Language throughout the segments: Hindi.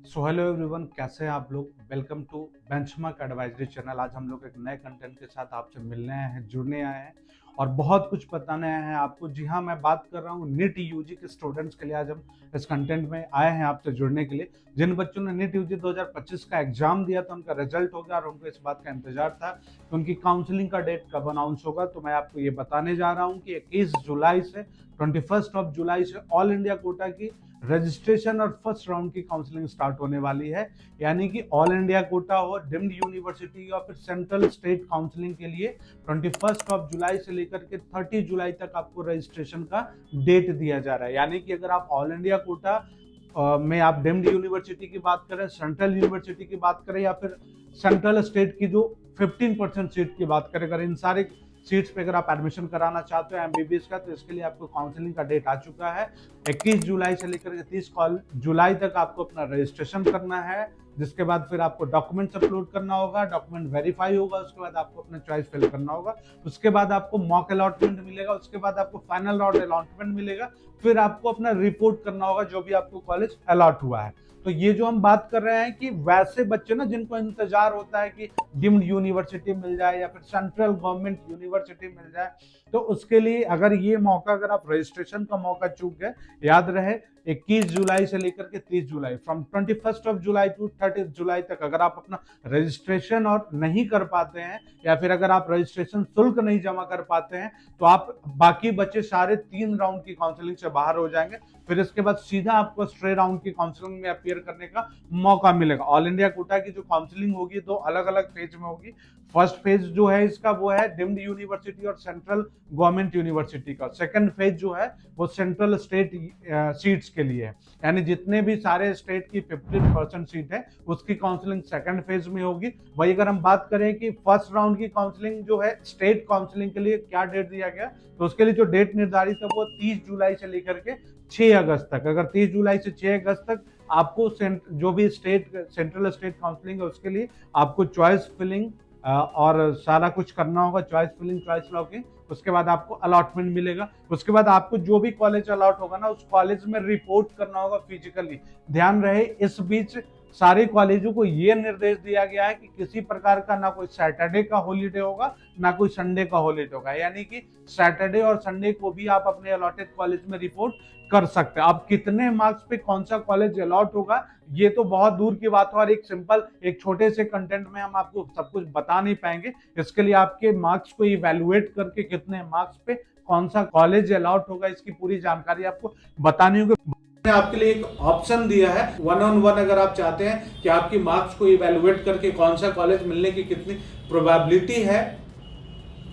सो हेलो एवरीवन, कैसे हैं आप लोग। Welcome to benchmark advisory channel. आज हम लोग एक नए कंटेंट के साथ आपसे मिलने आए हैं, जुड़ने आए हैं और बहुत कुछ बताने आए हैं आपको। जी हाँ, मैं बात कर रहा हूँ नीट यूजी के स्टूडेंट्स के लिए। आज हम इस कंटेंट में आए हैं आपसे जुड़ने के लिए। जिन बच्चों ने नीट यूजी 2025 का एग्जाम दिया था, उनका रिजल्ट हो गया और उनको इस बात का इंतजार था कि उनकी काउंसलिंग का डेट कब अनाउंस होगा। तो मैं आपको ये बताने जा रहा हूँ कि 21 जुलाई से 21 जुलाई से ऑल इंडिया कोटा की रजिस्ट्रेशन और फर्स्ट राउंड की काउंसलिंग स्टार्ट होने वाली है। यानी कि ऑल इंडिया कोटा हो, डीम्ड यूनिवर्सिटी या फिर सेंट्रल स्टेट काउंसलिंग के लिए 21 जुलाई से लेकर के 30 जुलाई तक आपको रजिस्ट्रेशन का डेट दिया जा रहा है। यानी कि अगर आप ऑल इंडिया कोटा में आप डीम्ड यूनिवर्सिटी की बात करें, सेंट्रल यूनिवर्सिटी की बात करें या फिर सेंट्रल स्टेट की जो 15% सीट की बात करें, अगर इन सारे सीट्स पे अगर आप एडमिशन कराना चाहते हो एमबीबीएस का, तो इसके लिए आपको काउंसलिंग का डेट आ चुका है। 21 जुलाई से लेकर 30 जुलाई तक आपको अपना रजिस्ट्रेशन करना है, जिसके बाद फिर आपको डॉक्यूमेंट्स अपलोड करना होगा, डॉक्यूमेंट वेरीफाई होगा, उसके बाद आपको अपना चॉइस फिल करना होगा, उसके बाद आपको मॉक अलॉटमेंट मिलेगा, उसके बाद आपको फाइनल राउंड अलॉटमेंट मिलेगा, फिर आपको अपना रिपोर्ट करना होगा जो भी आपको कॉलेज अलॉट हुआ है। तो ये जो हम बात कर रहे हैं कि वैसे बच्चे ना जिनको इंतजार होता है कि डीम्ड यूनिवर्सिटी मिल जाए या फिर सेंट्रल गवर्नमेंट यूनिवर्सिटी मिल जाए, तो उसके लिए अगर ये मौका, अगर आप रजिस्ट्रेशन का मौका चूक गए, याद रहे 21 जुलाई से लेकर के 30 जुलाई, फ्रॉम 21 जुलाई टू 30 जुलाई तक अगर आप अपना रजिस्ट्रेशन और नहीं कर पाते हैं या फिर अगर आप रजिस्ट्रेशन शुल्क नहीं जमा कर पाते हैं, तो आप बाकी बचे सारे 3 राउंड की काउंसलिंग से बाहर हो जाएंगे। फिर इसके बाद सीधा आपको स्ट्रे राउंड की काउंसलिंग में अपीयर करने का मौका मिलेगा। ऑल इंडिया कोटा की जो काउंसलिंग होगी दो अलग अलग फेज में होगी। फर्स्ट फेज जो है इसका वो है डीम्ड यूनिवर्सिटी और सेंट्रल गवर्नमेंट यूनिवर्सिटी का। सेकंड फेज जो है वो सेंट्रल स्टेट सीट्स के लिए है, यानी जितने भी सारे स्टेट की 15% सीट है उसकी काउंसलिंग सेकंड फेज में होगी। वही अगर हम बात करें कि फर्स्ट राउंड की काउंसलिंग जो है स्टेट काउंसलिंग के लिए क्या डेट दिया गया, तो उसके लिए जो डेट निर्धारित है वो 30 जुलाई से लेकर के 6 अगस्त तक। अगर 30 जुलाई से 6 अगस्त तक आपको जो भी सेंट्रल स्टेट काउंसलिंग है उसके लिए आपको चॉइस फिलिंग और सारा कुछ करना होगा, चॉइस फिलिंग, चॉइस लॉकिंग। उसके बाद आपको अलॉटमेंट मिलेगा। उसके बाद आपको जो भी कॉलेज अलॉट होगा ना, उस कॉलेज में रिपोर्ट करना होगा फिजिकली। ध्यान रहे, इस बीच सारे कॉलेजों को यह निर्देश दिया गया है कि किसी प्रकार का ना कोई सैटरडे का हॉलीडे होगा ना कोई संडे का हॉलीडे होगा। यानी कि सैटरडे और संडे को भी आप अपने अलॉटेड कॉलेज में रिपोर्ट कर सकते हैं। अब कितने मार्क्स पे कौन सा कॉलेज अलॉट होगा ये तो बहुत दूर की बात है और एक सिंपल एक छोटे से कंटेंट में हम आपको सब कुछ बता नहीं पाएंगे। इसके लिए आपके मार्क्स को इवैल्यूएट करके कितने मार्क्स पे कौन सा कॉलेज अलॉट होगा इसकी पूरी जानकारी आपको बतानी होगी। आपके लिए एक ऑप्शन दिया है 1-on-1, अगर आप चाहते हैं कि आपकी मार्क्स को इवैल्यूएट करके कौन सा कॉलेज मिलने की कितनी प्रोबेबिलिटी है,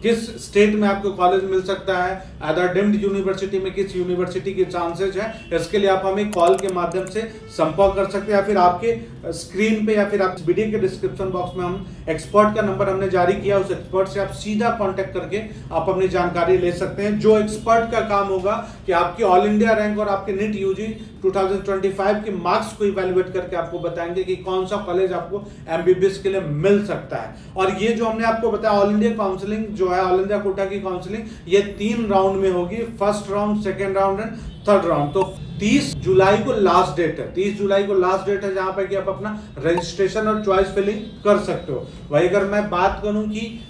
किस स्टेट में आपको कॉलेज मिल सकता है, अदर डीम्ड यूनिवर्सिटी में किस यूनिवर्सिटी के चांसेस हैं, इसके लिए आप हमें कॉल के माध्यम से संपर्क कर सकते हैं या फिर आपके स्क्रीन पे या फिर आप वीडियो के डिस्क्रिप्शन बॉक्स में हम एक्सपर्ट का नंबर हमने जारी किया, उस एक्सपर्ट से आप सीधा कांटेक्ट करके आप अपनी जानकारी ले सकते हैं। जो एक्सपर्ट का काम होगा कि आपकी ऑल इंडिया रैंक और आपके नीट यूजी 2025 के मार्क्स को इवैल्यूएट करके आपको बताएंगे कि कौन सा कॉलेज आपको एमबीबीएस के लिए मिल सकता है। और ये जो हमने आपको बताया ऑल इंडिया काउंसलिंग जो है, ऑल इंडिया कोटा की काउंसलिंग, ये 3 राउंड में होगी, first round, second round and third round. तो 30 जुलाई को लास्ट डेट है, 30 जुलाई को लास्ट डेट है जहां पर कि आप अपना रजिस्ट्रेशन और चॉइस फिलिंग कर सकते हो। वही अगर मैं बात करूं कि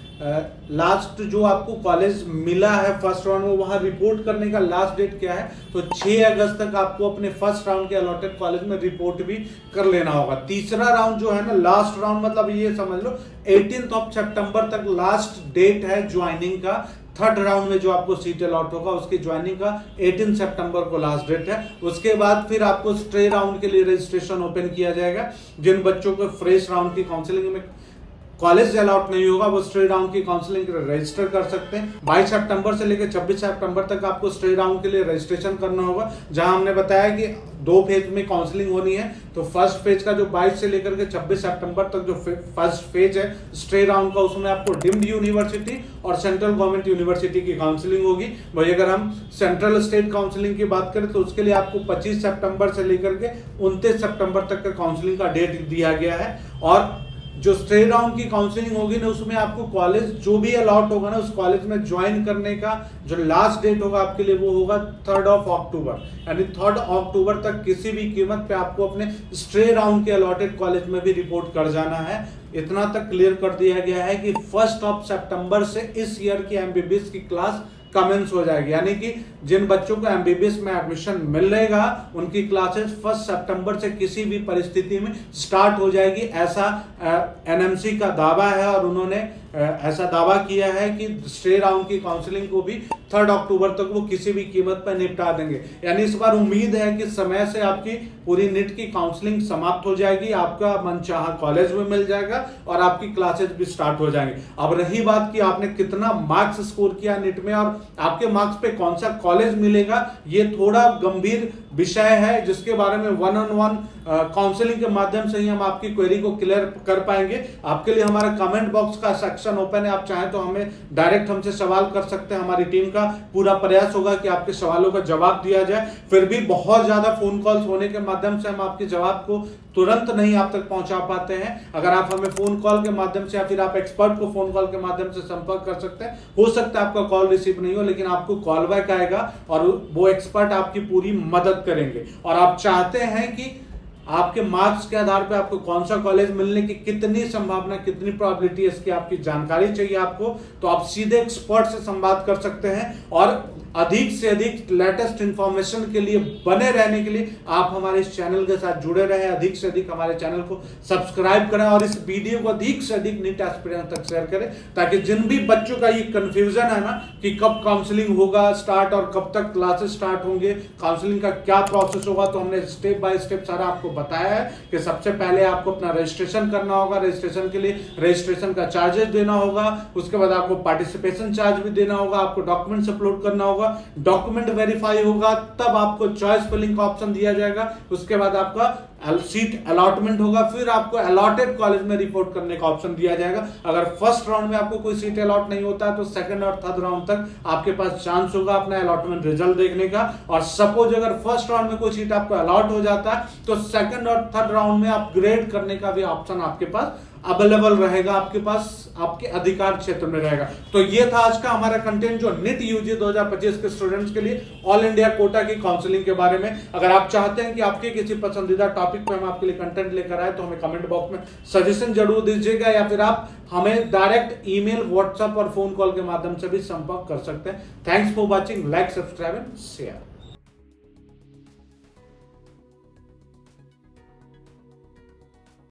लास्ट जो आपको कॉलेज मिला है फर्स्ट राउंड में, वहां रिपोर्ट करने का लास्ट डेट क्या है, तो 6 अगस्त तक आपको अपने फर्स्ट राउंड के अलॉटेड कॉलेज में रिपोर्ट भी कर लेना होगा। तीसरा राउंड जो है ना, लास्ट राउंड, मतलब ये समझ लो 18 सितंबर तक लास्ट डेट है ज्वाइनिंग का। थर्ड राउंड में जो आपको सीट अलॉट होगा उसकी ज्वाइनिंग का 18 सितंबर को लास्ट डेट है। उसके बाद फिर आपको स्ट्रे राउंड के लिए रजिस्ट्रेशन ओपन किया जाएगा। जिन बच्चों को फ्रेश राउंड की काउंसलिंग में कॉलेज अलॉट नहीं होगा वो स्ट्रे राउंड की काउंसलिंग रजिस्टर कर सकते हैं। 22 सितंबर से लेकर 26 सितंबर तक आपको स्ट्रे राउंड के लिए रजिस्ट्रेशन करना होगा, जहां हमने बताया कि 2 फेज में काउंसलिंग होनी है। तो फर्स्ट फेज का जो 22 से लेकर के 26 सितंबर तक जो फर्स्ट फेज है स्ट्रे राउंड का, उसमें आपको डीम्ड यूनिवर्सिटी और सेंट्रल गवर्नमेंट यूनिवर्सिटी की काउंसलिंग होगी। वही अगर हम सेंट्रल स्टेट काउंसलिंग की बात करें तो उसके लिए आपको 25 सितंबर से लेकर के 29 सितंबर तक का काउंसलिंग का डेट दिया गया है। और जो स्ट्रेट राउंड की काउंसलिंग होगी ना, उसमें आपको कॉलेज जो भी अलॉट होगा ना, उस कॉलेज में ज्वाइन करने का जो लास्ट डेट होगा आपके लिए, वो होगा 3 अक्टूबर। यानी 3 अक्टूबर तक किसी भी कीमत पे आपको अपने स्ट्रेट राउंड के अलॉटेड कॉलेज में भी रिपोर्ट कर जाना है। इतना तक क्लियर कर दिया गया है कि 1 सितंबर से इस ईयर की एमबीबीएस की क्लास कमेंस हो जाएगी। यानी कि जिन बच्चों को एमबीबीएस में एडमिशन मिलेगा, उनकी क्लासेस 1 सितंबर से किसी भी परिस्थिति में स्टार्ट हो जाएगी, ऐसा एनएमसी का दावा है। और उन्होंने ऐसा दावा किया है कि स्ट्रेट राउंड की काउंसलिंग को भी 3 अक्टूबर तक वो किसी भी कीमत पर निपटा देंगे। यानी इस बार उम्मीद है कि समय से आपकी पूरी नीट की काउंसलिंग समाप्त हो जाएगी, आपका मनचाहा कॉलेज में मिल जाएगा और आपकी क्लासेस भी स्टार्ट हो जाएंगे। अब रही बात कि आपने कितना मार्क्स स्कोर किया नीट में और आपके मार्क्स पे कौन सा कॉलेज मिलेगा, ये थोड़ा गंभीर विषय है, जिसके बारे में 1-on-1 काउंसलिंग के माध्यम से ही हम आपकी क्वेरी को क्लियर कर पाएंगे। आपके लिए हमारा कमेंट बॉक्स का सेक्शन ओपन है, आप चाहें तो हमें डायरेक्ट हमसे सवाल कर सकते हैं। हमारी टीम का पूरा प्रयास होगा कि आपके सवालों का जवाब दिया जाए। फिर भी बहुत ज्यादा फोन कॉल्स होने के माध्यम से हम आपके जवाब को तुरंत नहीं आप तक पहुंचा पाते हैं। अगर आप हमें फोन कॉल के माध्यम से या फिर आप एक्सपर्ट को फोन कॉल के माध्यम से संपर्क कर सकते हैं। हो सकता है आपका कॉल रिसीव नहीं हो, लेकिन आपको कॉल बैक आएगा और वो एक्सपर्ट आपकी पूरी मदद करेंगे। और आप चाहते हैं कि आपके मार्क्स के आधार पर आपको कौन सा कॉलेज मिलने की कितनी संभावना, कितनी प्रोबेबिलिटी है, इसकी आपकी जानकारी चाहिए आपको, तो आप सीधे एक्सपर्ट से संवाद कर सकते हैं। और अधिक से अधिक लेटेस्ट इंफॉर्मेशन के लिए, बने रहने के लिए आप हमारे इस चैनल के साथ जुड़े रहें। अधिक से अधिक हमारे चैनल को सब्सक्राइब करें और इस वीडियो को अधिक से अधिक नीट एस्पिरेंट तक शेयर करें, ताकि जिन भी बच्चों का ये कंफ्यूजन है ना कि कब काउंसलिंग होगा स्टार्ट और कब तक क्लासेस स्टार्ट होंगे, काउंसलिंग का क्या प्रोसेस होगा, तो हमने स्टेप बाय स्टेप सारा आपको बताया है कि सबसे पहले आपको अपना रजिस्ट्रेशन करना होगा। रजिस्ट्रेशन के लिए रजिस्ट्रेशन का चार्जेस देना होगा, उसके बाद आपको पार्टिसिपेशन चार्ज भी देना होगा, आपको डॉक्यूमेंट्स अपलोड करना होगा, डॉक्यूमेंट वेरीफाई होगा, तब आपको चॉइस फिलिंग का ऑप्शन दिया जाएगा, उसके बाद आपका सीट अलॉटमेंट होगा, फिर आपको अलॉटेड कॉलेज में रिपोर्ट करने का ऑप्शन दिया जाएगा। अगर फर्स्ट राउंड में आपको कोई सीट अलॉट नहीं होता है तो सेकंड और थर्ड राउंड तक आपके पास चांस होगा अपना अलॉटमेंट रिजल्ट देखने का। और सपोज अगर फर्स्ट राउंड में कोई सीट आपको अलॉट हो जाता है तो सेकंड और थर्ड राउंड में अपग्रेड करने का भी ऑप्शन आपके पास अवेलेबल रहेगा, आपके पास आपके अधिकार क्षेत्र में रहेगा। तो ये था आज का हमारा कंटेंट जो नीट यूजी 2025 के स्टूडेंट्स के लिए ऑल इंडिया कोटा की काउंसलिंग के बारे में। अगर आप चाहते हैं कि आपके किसी पसंदीदा टॉपिक पे हम आपके लिए कंटेंट लेकर आए तो हमें कमेंट बॉक्स में सजेशन जरूर दीजिएगा, या फिर आप हमें डायरेक्ट ईमेल, व्हाट्सएप और फोन कॉल के माध्यम से भी संपर्क कर सकते हैं। Thanks for watching, like, subscribe and share.